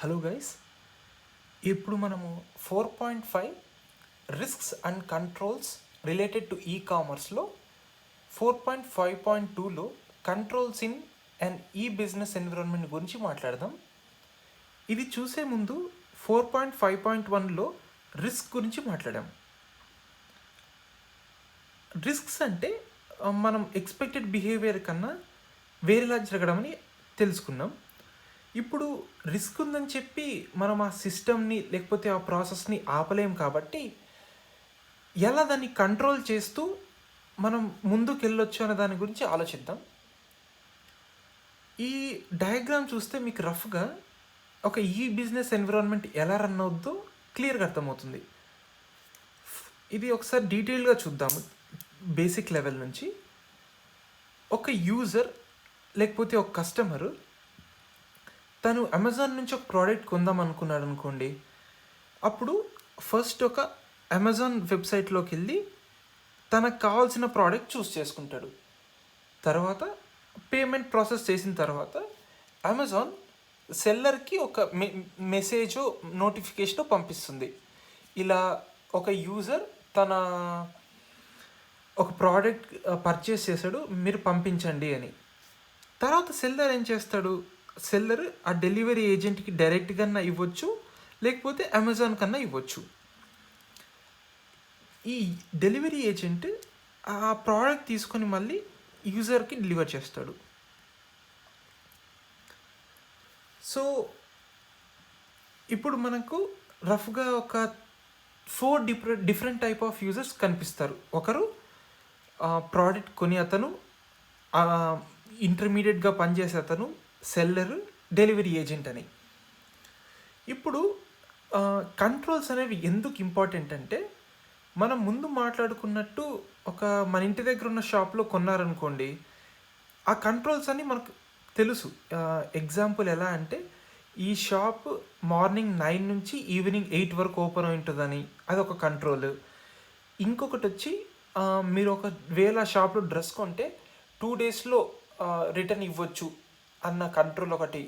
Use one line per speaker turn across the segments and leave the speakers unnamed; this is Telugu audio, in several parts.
హలో గైస్, ఇప్పుడు మనము 4.5 risks and controls related to ఈ కామర్స్లో 4.5.2లో కంట్రోల్స్ ఇన్ అండ్ ఈ బిజినెస్ ఎన్విరాన్మెంట్ గురించి మాట్లాడదాం. ఇది చూసే ముందు 4.5.1లో రిస్క్ గురించి మాట్లాడాం. రిస్క్స్ అంటే మనం ఎక్స్పెక్టెడ్ బిహేవియర్ కన్నా వేరేలా జరగడమని తెలుసుకున్నాం. ఇప్పుడు రిస్క్ ఉందని చెప్పి మనం ఆ సిస్టమ్ని లేకపోతే ఆ ప్రాసెస్ని ఆపలేం కాబట్టి ఎలా దాన్ని కంట్రోల్ చేస్తూ మనం ముందుకు వెళ్ళొచ్చు అనే దాని గురించి ఆలోచిద్దాం. ఈ డయాగ్రామ్ చూస్తే మీకు రఫ్గా ఒక ఈ బిజినెస్ ఎన్విరాన్మెంట్ ఎలా రన్ అవుద్దో క్లియర్గా అర్థమవుతుంది. ఇది ఒకసారి డీటెయిల్గా చూద్దాము. బేసిక్ లెవెల్ నుంచి ఒక యూజర్ లేకపోతే ఒక కస్టమరు తను అమెజాన్ నుంచి ఒక ప్రోడక్ట్ కొందాం అనుకున్నాడు అనుకోండి. అప్పుడు ఫస్ట్ ఒక అమెజాన్ వెబ్సైట్లోకి వెళ్ళి తనకు కావాల్సిన ప్రోడక్ట్ చూస్ చేసుకుంటాడు. తర్వాత పేమెంట్ ప్రాసెస్ చేసిన తర్వాత అమెజాన్ సెల్లర్కి ఒక మెసేజ్ నోటిఫికేషన్ పంపిస్తుంది. ఇలా ఒక యూజర్ తన ఒక ప్రోడక్ట్ పర్చేస్ చేశాడు, మీరు పంపించండి అని. తర్వాత సెల్లర్ ఏం చేస్తాడు? సెల్లర్ ఆ డెలివరీ ఏజెంట్కి డైరెక్ట్గా ఇవ్వచ్చు, లేకపోతే అమెజాన్ కన్నా ఇవ్వచ్చు. ఈ డెలివరీ ఏజెంట్ ఆ ప్రోడక్ట్ తీసుకొని మళ్ళీ యూజర్కి డెలివర్ చేస్తాడు. సో ఇప్పుడు మనకు రఫ్గా ఒక 4 డిఫరెంట్ టైప్ ఆఫ్ యూజర్స్ కనిపిస్తారు. ఒకరు ప్రోడక్ట్ కొని అతను, ఇంటర్మీడియట్గా పనిచేసే అతను, సెల్లర్, డెలివరీ ఏజెంట్ అని. ఇప్పుడు కంట్రోల్స్ అనేవి ఎందుకు ఇంపార్టెంట్ అంటే, మనం ముందు మాట్లాడుకున్నట్టు ఒక మన ఇంటి దగ్గర ఉన్న షాప్లో కొన్నారనుకోండి, ఆ కంట్రోల్స్ అన్నీ మనకు తెలుసు. ఎగ్జాంపుల్ ఎలా అంటే, ఈ షాప్ మార్నింగ్ 9 నుంచి ఈవినింగ్ 8 వరకు ఓపెన్ అయి ఉంటుందని, అదొక కంట్రోల్. ఇంకొకటి వచ్చి మీరు ఒకవేళ షాప్లో డ్రెస్ కొంటే 2 డేస్లో రిటర్న్ ఇవ్వచ్చు అన్న కంట్రోల్ ఒకటి.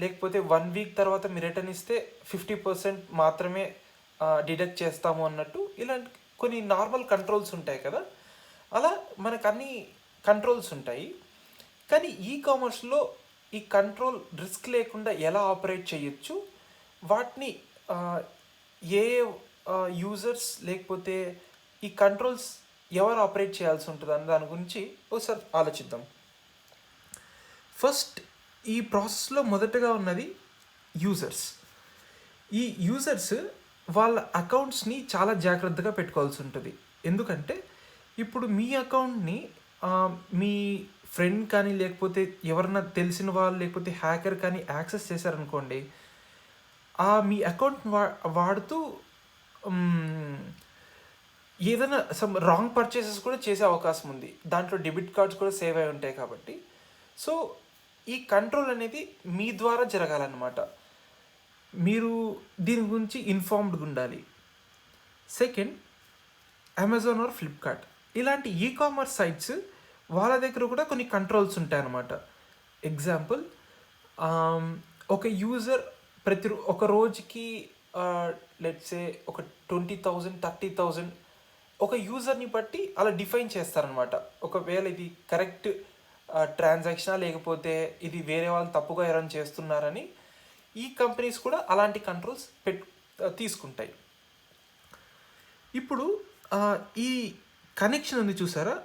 లేకపోతే 1 వీక్ తర్వాత మీరు రిటర్న్ ఇస్తే 50% మాత్రమే డిడక్ట్ చేస్తాము అన్నట్టు, ఇలాంటి కొన్ని నార్మల్ కంట్రోల్స్ ఉంటాయి కదా. అలా మనకు అన్ని కంట్రోల్స్ ఉంటాయి. కానీ ఈ కామర్స్లో ఈ కంట్రోల్ రిస్క్ లేకుండా ఎలా ఆపరేట్ చేయొచ్చు, వాటిని ఏ యూజర్స్ లేకపోతే ఈ కంట్రోల్స్ ఎవరు ఆపరేట్ చేయాల్సి ఉంటుంది అన్న దాని గురించి ఒకసారి ఆలోచిద్దాం. ఫస్ట్ ఈ ప్రాసెస్లో మొదటగా ఉన్నది యూజర్స్. ఈ యూజర్స్ వాళ్ళ అకౌంట్స్ని చాలా జాగ్రత్తగా పెట్టుకోవాల్సి ఉంటుంది. ఎందుకంటే ఇప్పుడు మీ అకౌంట్ని మీ ఫ్రెండ్ కానీ లేకపోతే ఎవరన్నా తెలిసిన వాళ్ళు లేకపోతే హ్యాకర్ కానీ యాక్సెస్ చేశారనుకోండి, మీ అకౌంట్ వాడుతూ ఏదైనా సమ్ రాంగ్ పర్చేసెస్ కూడా చేసే అవకాశం ఉంది. దాంట్లో డెబిట్ కార్డ్స్ కూడా సేవ్ అయి ఉంటాయి కాబట్టి. సో ఈ కంట్రోల్ అనేది మీ ద్వారా జరగాలన్నమాట. మీరు దీని గురించి ఇన్ఫార్మ్డ్గా ఉండాలి. సెకండ్, అమెజాన్ ఆర్ ఫ్లిప్కార్ట్ ఇలాంటి ఈ కామర్స్ సైట్స్ వాళ్ళ దగ్గర కూడా కొన్ని కంట్రోల్స్ ఉంటాయన్నమాట. ఎగ్జాంపుల్, ఒక యూజర్ ఒక రోజుకి లెట్సే ఒక 20,000 30,000 ఒక యూజర్ని బట్టి అలా డిఫైన్ చేస్తారనమాట. ఒకవేళ ఇది కరెక్ట్ ట్రాన్సాక్షనా లేకపోతే ఇది వేరే వాళ్ళు తప్పుగా ఎర్న్ చేస్తున్నారని ఈ కంపెనీస్ కూడా అలాంటి కంట్రోల్స్ తీసుకుంటాయి. ఇప్పుడు ఈ కనెక్షన్ ఉంది చూసారా,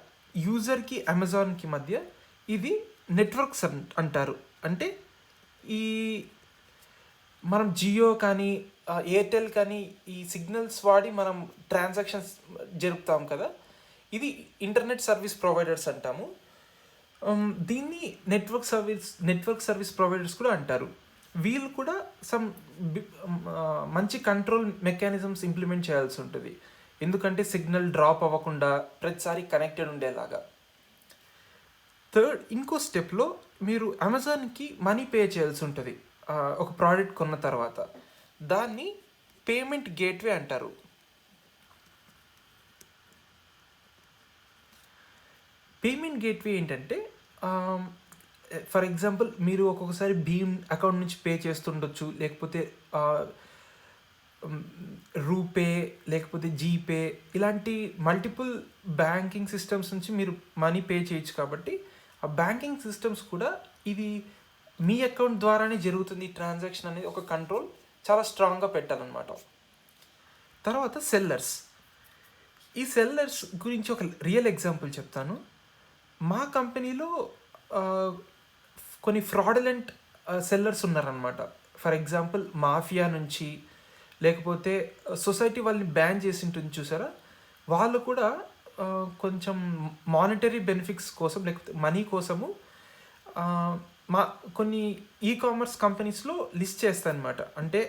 యూజర్కి అమెజాన్కి మధ్య, ఇది నెట్వర్క్స్ అంటారు. అంటే ఈ మనం జియో కానీ ఎయిర్టెల్ కానీ ఈ సిగ్నల్స్ వాడి మనం ట్రాన్సాక్షన్స్ జరుపుతాం కదా, ఇది ఇంటర్నెట్ సర్వీస్ ప్రొవైడర్స్ అంటాము. దీన్ని నెట్వర్క్ సర్వీస్ ప్రొవైడర్స్ కూడా అంటారు. వీళ్ళు కూడా సమ్ మంచి కంట్రోల్ మెకానిజమ్స్ ఇంప్లిమెంట్ చేయాల్సి ఉంటుంది. ఎందుకంటే సిగ్నల్ డ్రాప్ అవ్వకుండా ప్రతిసారి కనెక్టెడ్ ఉండేలాగా. థర్డ్, ఇంకో స్టెప్లో మీరు అమెజాన్కి మనీ పే చేయాల్సి ఉంటుంది ఒక ప్రోడక్ట్ కొన్న తర్వాత. దాన్ని పేమెంట్ గేట్వే అంటారు. పేమెంట్ గేట్వే ఏంటంటే, ఫర్ ఎగ్జాంపుల్ మీరు ఒక్కొక్కసారి భీమ్ అకౌంట్ నుంచి పే చేస్తుండొచ్చు, లేకపోతే రూపే, లేకపోతే జీపే, ఇలాంటి మల్టిపుల్ బ్యాంకింగ్ సిస్టమ్స్ నుంచి మీరు మనీ పే చేయొచ్చు. కాబట్టి ఆ బ్యాంకింగ్ సిస్టమ్స్ కూడా ఇది మీ అకౌంట్ ద్వారానే జరుగుతుంది ఈ ట్రాన్సాక్షన్ అనేది ఒక కంట్రోల్ చాలా స్ట్రాంగ్గా పెట్టాలన్నమాట. తర్వాత సెల్లర్స్. ఈ సెల్లర్స్ గురించి ఒక రియల్ ఎగ్జాంపుల్ చెప్తాను. మా కంపెనీలో కొన్ని ఫ్రాడులెంట్ సెల్లర్స్ ఉన్నారనమాట. ఫర్ ఎగ్జాంపుల్ మాఫియా నుంచి, లేకపోతే సొసైటీ వాళ్ళని బ్యాన్ చేసి ఉంటుంది చూసారా, వాళ్ళు కూడా కొంచెం మానిటరీ బెనిఫిట్స్ కోసం లేకపోతే మనీ కోసము మా కొన్ని ఈకామర్స్ కంపెనీస్లో లిస్ట్ చేస్తారనమాట. అంటే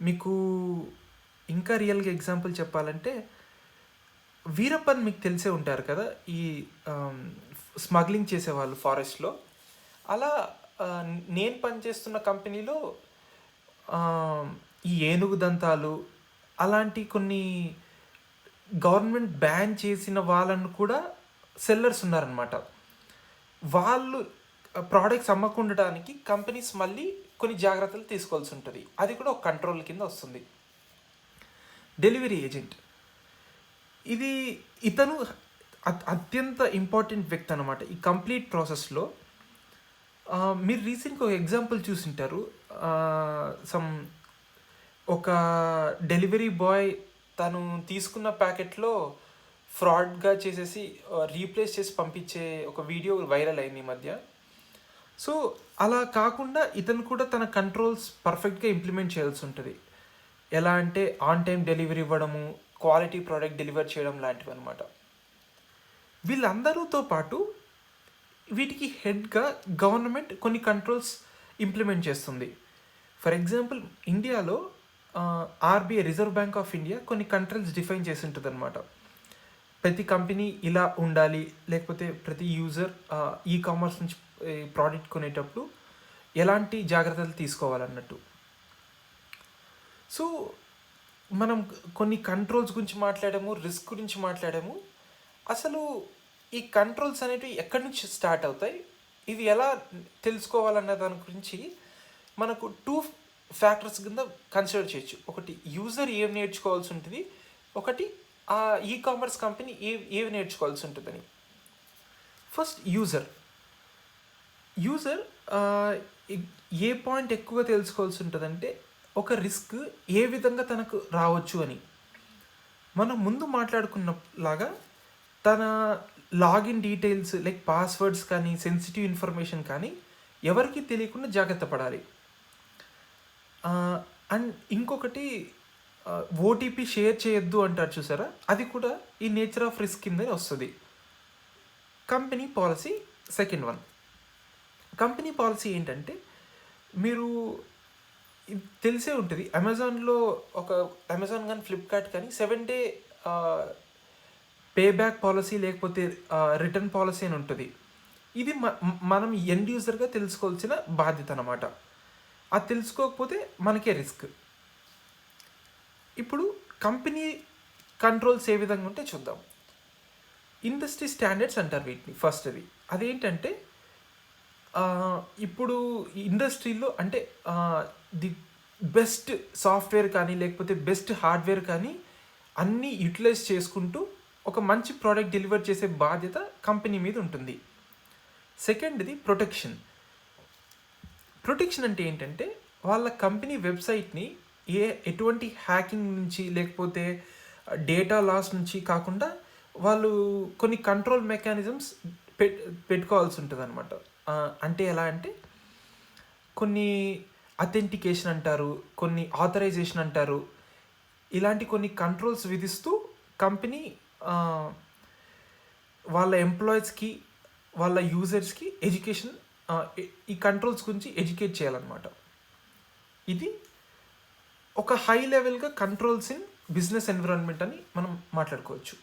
మీకు ఇంకా రియల్గా ఎగ్జాంపుల్ చెప్పాలంటే వీరప్పన్ మీకు తెలిసే ఉంటారు కదా, ఈ స్మగ్లింగ్ చేసేవాళ్ళు ఫారెస్ట్లో. అలా నేను పనిచేస్తున్న కంపెనీలో ఈ ఏనుగు దంతాలు అలాంటి కొన్ని గవర్నమెంట్ బ్యాన్ చేసిన వాళ్ళను కూడా సెల్లర్స్ ఉన్నారనమాట. వాళ్ళు ప్రోడక్ట్స్ అమ్మకుండడానికి కంపెనీస్ మళ్ళీ కొన్ని జాగ్రత్తలు తీసుకోవాల్సి ఉంటుంది. అది కూడా ఒక కంట్రోల్ కింద వస్తుంది. డెలివరీ ఏజెంట్, ఇది ఇతను అత్యంత ఇంపార్టెంట్ వ్యక్తి అనమాట ఈ కంప్లీట్ ప్రాసెస్లో. మీరు రీసెంట్గా ఒక ఎగ్జాంపుల్ చూసింటారు. ఒక డెలివరీ బాయ్ తను తీసుకున్న ప్యాకెట్లో ఫ్రాడ్గా చేసేసి రీప్లేస్ చేసి పంపించే ఒక వీడియో వైరల్ అయింది ఈ మధ్య. సో అలా కాకుండా ఇతను కూడా తన కంట్రోల్స్ పర్ఫెక్ట్గా ఇంప్లిమెంట్ చేయాల్సి ఉంటుంది. ఎలా అంటే ఆన్ టైం డెలివరీ ఇవ్వడము, క్వాలిటీ ప్రోడక్ట్ డెలివర్ చేయడం లాంటివి అనమాట. వీళ్ళందరితో పాటు వీటికి హెడ్గా గవర్నమెంట్ కొన్ని కంట్రోల్స్ ఇంప్లిమెంట్ చేస్తుంది. ఫర్ ఎగ్జాంపుల్ ఇండియాలో RBI, reserve bank of India కొన్ని కంట్రోల్స్ డిఫైన్ చేసి ఉంటుంది అనమాట. ప్రతి కంపెనీ ఇలా ఉండాలి, లేకపోతే ప్రతి యూజర్ ఈకామర్స్ నుంచి ప్రోడక్ట్ కొనేటప్పుడు ఎలాంటి జాగ్రత్తలు తీసుకోవాలన్నట్టు. సో మనం కొన్ని కంట్రోల్స్ గురించి మాట్లాడాము, రిస్క్ గురించి మాట్లాడాము. అసలు ఈ కంట్రోల్స్ అనేవి ఎక్కడి నుంచి స్టార్ట్ అవుతాయి, ఇవి ఎలా తెలుసుకోవాలన్న దాని గురించి మనకు 2 ఫ్యాక్టర్స్ కింద కన్సిడర్ చేయొచ్చు. ఒకటి యూజర్ ఏం నేర్చుకోవాల్సి ఉంటుంది, ఒకటి ఆ ఈకామర్స్ కంపెనీ ఏవి నేర్చుకోవాల్సి ఉంటుందని. ఫస్ట్ యూజర్ ఏ పాయింట్ ఎక్కువగా తెలుసుకోవాల్సి ఉంటుందంటే ఒక రిస్క్ ఏ విధంగా తనకు రావచ్చు అని. మనం ముందు మాట్లాడుకున్నలాగా తన లాగిన్ డీటెయిల్స్ లైక్ పాస్వర్డ్స్ కానీ సెన్సిటివ్ ఇన్ఫర్మేషన్ కానీ ఎవరికి తెలియకుండా జాగ్రత్త పడాలి. అండ్ ఇంకొకటి ఓటీపీ షేర్ చేయొద్దు అంటారు చూసారా, అది కూడా ఈ నేచర్ ఆఫ్ రిస్క్ కింద వస్తుంది. Company policy second one. Company policy ఏంటంటే మీరు తెలిసే ఉంటుంది, అమెజాన్లో అమెజాన్ కానీ ఫ్లిప్కార్ట్ కానీ 7 day పే బ్యాక్ పాలసీ లేకపోతే రిటర్న్ పాలసీ అని ఉంటుంది. ఇది మనం ఎండ్ యూజర్గా తెలుసుకోవాల్సిన బాధ్యత అన్నమాట. అది తెలుసుకోకపోతే మనకే రిస్క్. ఇప్పుడు కంపెనీ కంట్రోల్స్ ఏ విధంగా ఉంటే చూద్దాం. ఇండస్ట్రీ స్టాండర్డ్స్ అంటారు వీటిని. ఫస్ట్ అదేంటంటే ఇప్పుడు ఇండస్ట్రీలో అంటే ది బెస్ట్ సాఫ్ట్వేర్ కానీ లేకపోతే బెస్ట్ హార్డ్వేర్ కానీ అన్నీ యూటిలైజ్ చేసుకుంటూ ఒక మంచి ప్రోడక్ట్ డెలివర్ చేసే బాధ్యత కంపెనీ మీద ఉంటుంది. సెకండ్ది ప్రొటెక్షన్. ప్రొటెక్షన్ అంటే ఏంటంటే వాళ్ళ కంపెనీ వెబ్సైట్ని ఎటువంటి హ్యాకింగ్ నుంచి లేకపోతే డేటా లాస్ నుంచి కాకుండా వాళ్ళు కొన్ని కంట్రోల్ మెకానిజమ్స్ పెట్టుకోవాల్సి ఉంటుంది అనమాట. అంటే ఎలా అంటే కొన్ని అథెంటికేషన్ అంటారు, కొన్ని ఆథరైజేషన్ అంటారు, ఇలాంటి కొన్ని కంట్రోల్స్ విధిస్తూ కంపెనీ వాళ్ళ ఎంప్లాయీస్కి వాళ్ళ యూజర్స్కి ఎడ్యుకేషన్ ఈ కంట్రోల్స్ గురించి ఎడ్యుకేట్ చేయాలన్నమాట. ఇది ఒక హై లెవెల్గా కంట్రోల్స్ ఇన్ బిజినెస్ ఎన్విరాన్మెంట్ అని మనం మాట్లాడుకోవచ్చు.